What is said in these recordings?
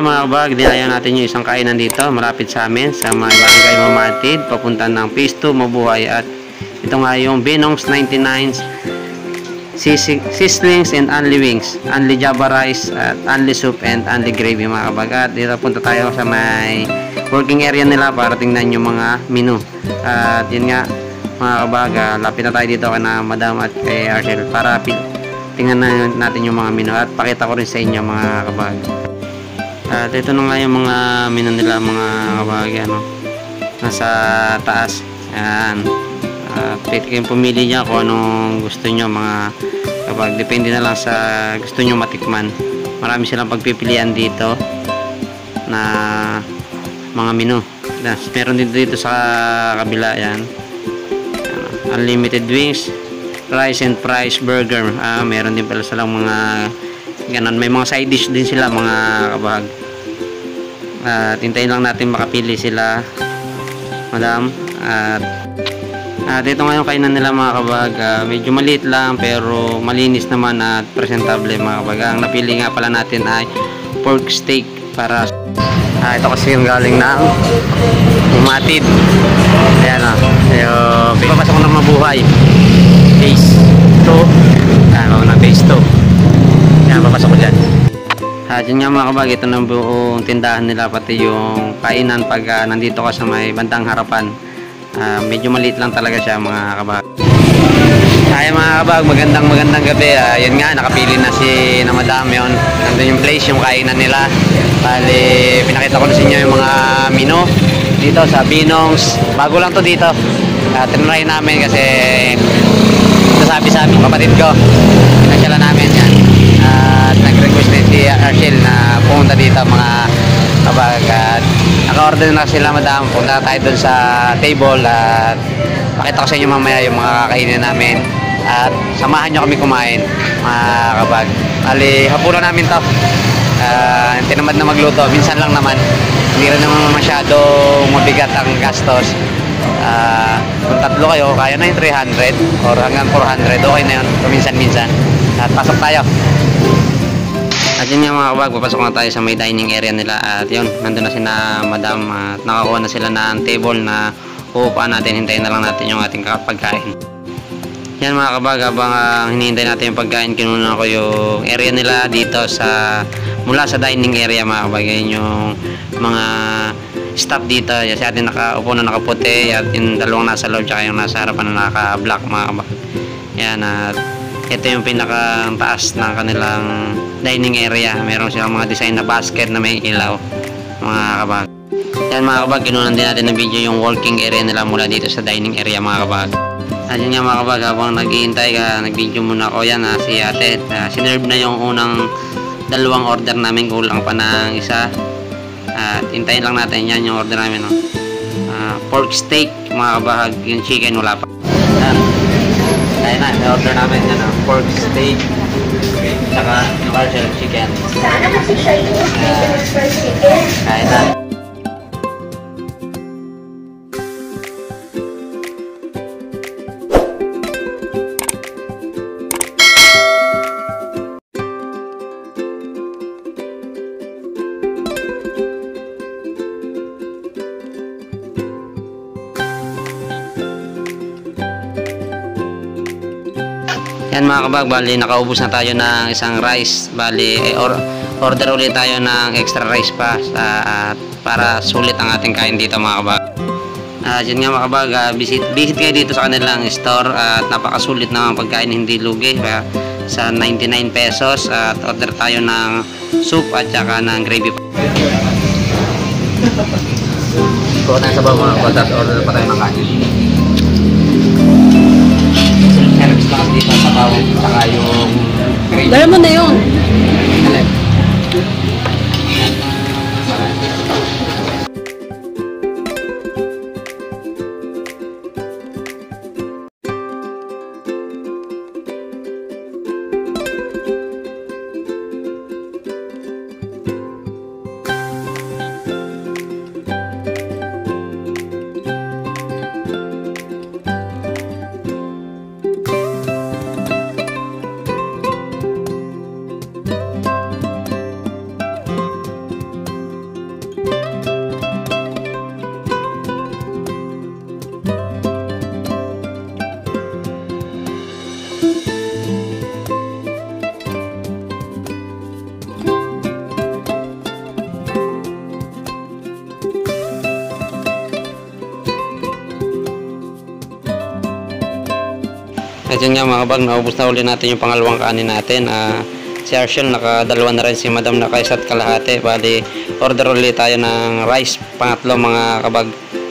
Yan mga kabag, dinayan natin yung isang kainan dito malapit sa amin sa may barangay Mamatid papunta ng Phase 2 Mabuhay. At ito nga yung Binong's 99's Sizzlings and Only Wings, Only Java Rice at Only Soup and Only Gravy mga kabag. At dito punta tayo sa may working area nila para tingnan yung mga menu. At yun nga mga kabag, lapit na tayo dito na Madam at kay Arcel para tingnan natin yung mga menu at pakita ko rin sa inyo mga kabag. At ito na nga yung mga menu nila mga kabag, ano, nasa taas. Ayan. Pwede kayong pumili niya kung anong gusto nyo mga kabag. Depende na lang sa gusto nyo matikman. Marami silang pagpipilian dito na mga menu. Meron dito sa kabila. Yan. Unlimited wings, rice and fries burger. Meron din pala silang mga ganun. May mga side dish din sila mga kabag. Tintayin lang natin makapili sila Madam. At ito nga yung kainan nila mga kabag. Medyo maliit lang pero malinis naman at presentable mga kabag. Ang napili nga pala natin ay pork steak para ito kasi yung galing ng Mamatid. Ayan o. Papasok ko ng Mabuhay Phase 2. Ayan, bago na Phase 2. Ayan, papasok ko dyan. Yun nga mga kabag, ito ng buong tindahan nila pati yung kainan pag nandito ka sa may bandang harapan. Medyo maliit lang talaga siya mga kabag. Ay mga kabag, magandang gabi. Yun nga, nakapili na si na Madam yun. Nandun yung place, yung kainan nila. Bali, pinakita ko na sa inyo yung mga menu dito sa Binong's. Bago lang to dito. Tinry namin kasi nasabi sa amin kapatid ko. Pinasyala namin yan. At nag-request din si Arcel na pumunta dito mga kabag. At naka-order na sila Madam. Punta tayo dun sa table at pakita ko sa inyo mamaya yung mga kakainin namin. At samahan nyo kami kumain mga kabag. Bali, hapunan namin to. Tinamad na magluto. Minsan lang naman. Hindi rin naman masyadong mabigat ang gastos. Kung tatlo kayo, kaya na yung 300 or hanggang 400. Okay na yun. Minsan-minsan. At pasok tayo. At yun nga mga kabag, papasok na tayo sa may dining area nila. At yun, nandun na sila Madam. At nakakuha na sila ng table na uupuan natin. Hintayin na lang natin yung ating pagkain. Yan mga kabag, habang hinihintay natin yung pagkain, kinuna ko yung area nila dito mula sa dining area mga kabag. Yan yung mga staff dito. Yan si atin nakaupo na nakaputi at yung dalawang nasa loob tsaka yung nasa harapan na naka-black mga kabag. Yan, at ito yung pinaka-taas ng kanilang dining area. Meron silang mga design na basket na may ilaw mga kabag. Yan mga kabag, kinunan din natin ng video yung working area nila mula dito sa dining area mga kabag. At yun nga mga kabag, habang naghihintay ka, nag-video muna ako. Yan si ate, sinerve na yung unang dalawang order namin, kulang pa ng isa. At hintayin lang natin yan yung order namin, no? Pork steak mga kabag, yung chicken wala pa. Ayun na, may order namin yan, pork steak saka yung Arcel chicken. Sana kasi siya yung first chicken. Ayun na. Yan mga kabag, bali nakaubos na tayo ng isang rice. Bali order ulit tayo ng extra rice pa para sulit ang ating kain dito mga kabag. Yun nga mga kabag, visit kayo dito sa kanilang store at napakasulit na pagkain, hindi lugi sa 99 pesos. At order tayo ng soup at saka ng gravy pa. Ito tayo sa bawang mga kabag, order pa tayo ng kanin. Service lang dito sa bawang saka yung gravy. Dala mo na yun. At yun nga mga kabag, naubos na uli natin yung pangalawang kanin natin. Si Arshel nakadalawa na rin, si Madam naka isa't kalahati. Bali, order ulit tayo ng rice, pangatlo mga kabag.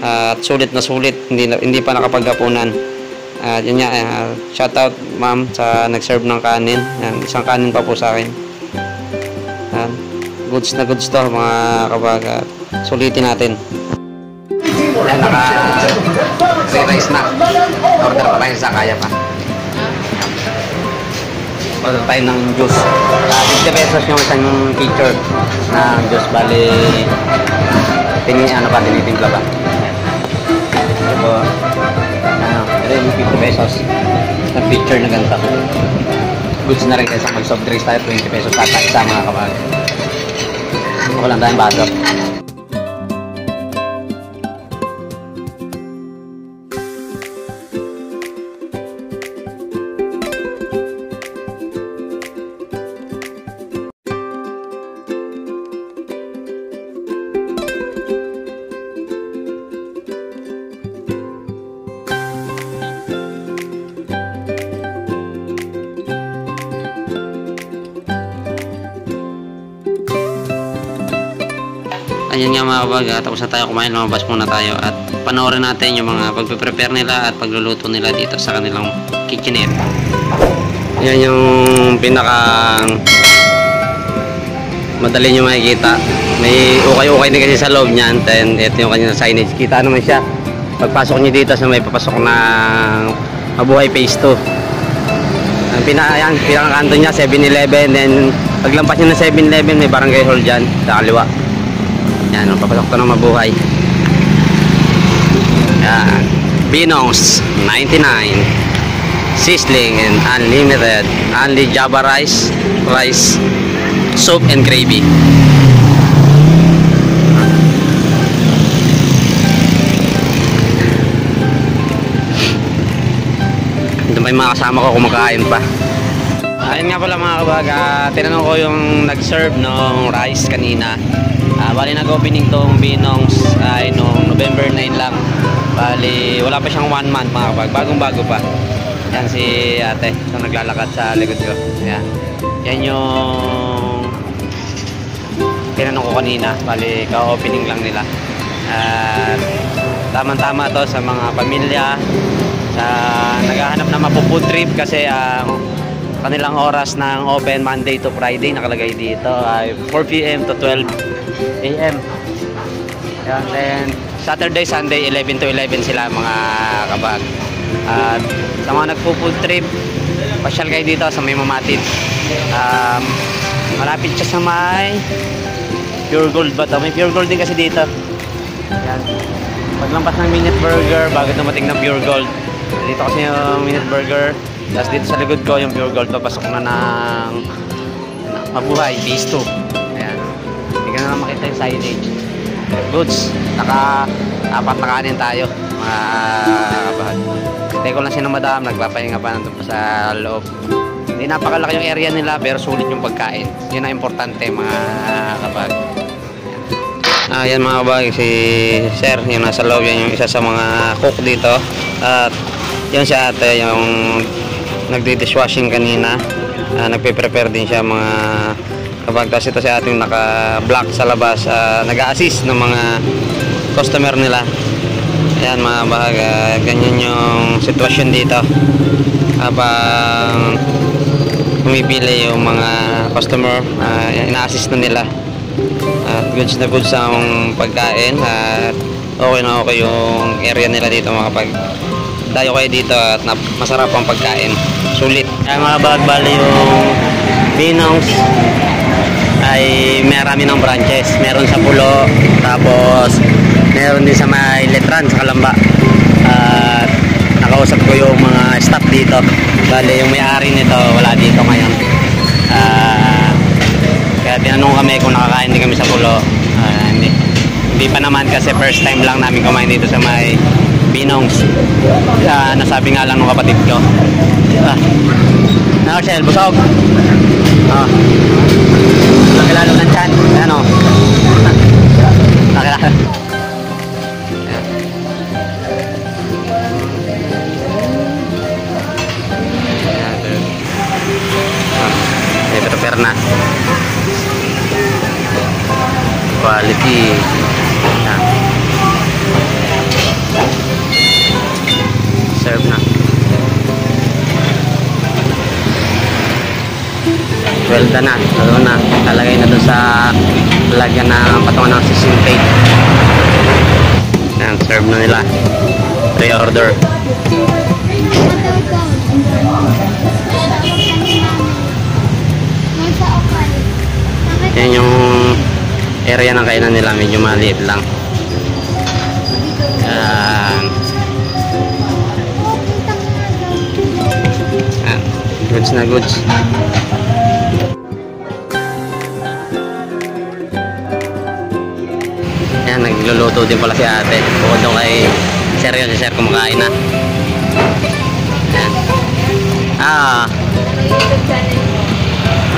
At sulit na sulit, hindi pa nakapaghapunan. At yun nga, shout out ma'am sa nag-serve ng kanin. Yan, isang kanin pa po sa akin. Yan, goods na goods to mga kabag. Sulitin natin. Yan, naka-3 rice na. Order pa tayo sa kaya pa. Order tayo ng juice. 50 pesos yung isang pitcher na juice. Bali, tinitimpla ba? Ito, ito yung 50 pesos na pitcher na ganito. Goods na rin kaysa mag-soft drinks tayo. 20 pesos tata isa mga kabag. Wala lang tayong baso. Ayan nga mga kabag, tapos na tayo kumain, lumabas muna tayo at panoorin natin yung mga pagpe-prepare nila at pagluluto nila dito sa kanilang kitchenette. Yan yung pinakang madali nyo makikita. May ukay-ukay din kasi sa loob niyan. Then ito yung kanyang signage. Kita naman siya pagpasok nyo dito sa may papasok ng Mabuhay Phase 2. Ang pinakakanto niya 7-Eleven. Then paglampas nyo ng 7-Eleven may barangay hall dyan sa kaliwa. Yan, papasok to ng Mabuhay. Yan, Binong's 99 sizzling and unlimited, only Java rice, soup and gravy. Ito pa yung mga kasama ko kumakain pa. Ayun nga pala mga kabag, tinanong ko yung nag-serve ng rice kanina. Bali nag-opening tong Binong's ay noong November 9 lang. Bali wala pa siyang 1 month mga kabag, bagong-bago pa. Yan si ate, so naglalakad sa likod ko. Yan. Yan yung tinanong ko kanina. Bali ka-opening lang nila. Tama-tama to sa mga pamilya, sa naghahanap na mapu-food trip kasi kanilang oras ng open Monday to Friday nakalagay dito ay 4 PM to 12 AM. Yan, then Saturday, Sunday 11 to 11 sila mga kabag. At sa mga nagpo-food trip, pasyal kayo dito sa may Mamatid. Malapit siya sa may Pure Gold ba to? May Pure Gold din kasi dito. Yan. Paglampas ng Minute Burger bago dumating ng Pure Gold. Dito kasi yung Minute Burger. Tapos dito sa likod ko yung Pure Gold, papasok na ng Mabuhay Phase 2. Ayan. Hindi ka na lang makita yung signage. Goods. Naka-apat na kanin tayo. Mga kabahag. Stay ko lang si Madam. Nagpapahinga pa nandun pa sa loob. Hindi napakalaki yung area nila pero sulit yung pagkain. Yun ang importante mga kabahag. Ayan mga kabahag. Si Sir, yung nasa loob. Yan yung isa sa mga cook dito. At yun si ate yung nagdi-dishwashing kanina. Nagpe-prepare din siya mga kapag tas ito si ating naka-block sa labas, nag-a-assist ng mga customer nila. Ayan mga bahaga, ganyan yung sitwasyon dito habang pumipili yung mga customer, ina-assist na nila. Goods na goods ang pagkain at okay na okay yung area nila dito mga kapag dayo kayo dito at masarap ang pagkain, sulit. Ay mga bagbali yung Binong's ay marami ng branches, meron sa Pulo, tapos meron din sa may Letran sa Kalamba. At nakausap ko yung mga staff dito, bali yung may-ari nito wala dito ngayon. Kaya tinanong kami kung nakakain din kami sa Pulo. Hindi pa naman kasi first time lang namin kumain dito sa may Binong's. Nasabi nga lang ng kapatid ko. Shell, busog. Nakilalo ng chan. Ayan o. Nakilalo. well done na. Lalo na. Talagay na doon sa lagyan ng patungan ng sisig plate. Yan, serve na nila. Pre-order. Yan yung area ng kainan nila. Medyo maliit lang. Yan. Yan. Goods na goods. Yan, nagluluto din pala si ate. Bukod doon kay Sir yun, si Sir kumakain na. Yan.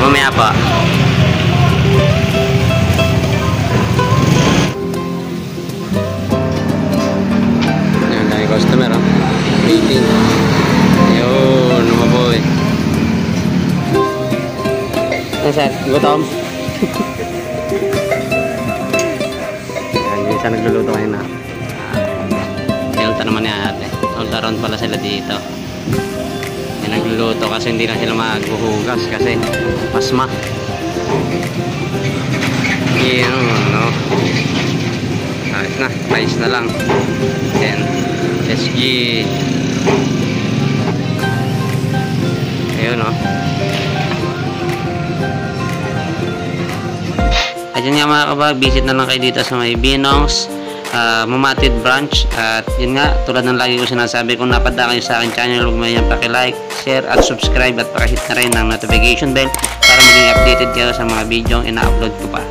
Mamaya pa. Yan, dahil customer, oh. Waiting. Ayun, lumaboy. Yan, Sir, gutom. Yan, isa nagluluto kayo na. Delta naman ni ate. All around pala sila dito. Yan, nagluluto kasi hindi na sila maghuhugas kasi pasma. Yan, no. Ayos na, ayos na lang. Yan, SG. Ayun, no. Ayun nga mga kabag, visit na lang kayo dito sa may Binong's Mamatid branch. At yun nga, tulad ng lagi ko sinasabi, kung napadaan kayo sa akin channel, huwag mo yan paki-like, share at subscribe at pakihit na rin ng notification bell para maging updated kayo sa mga video ina-upload ko pa.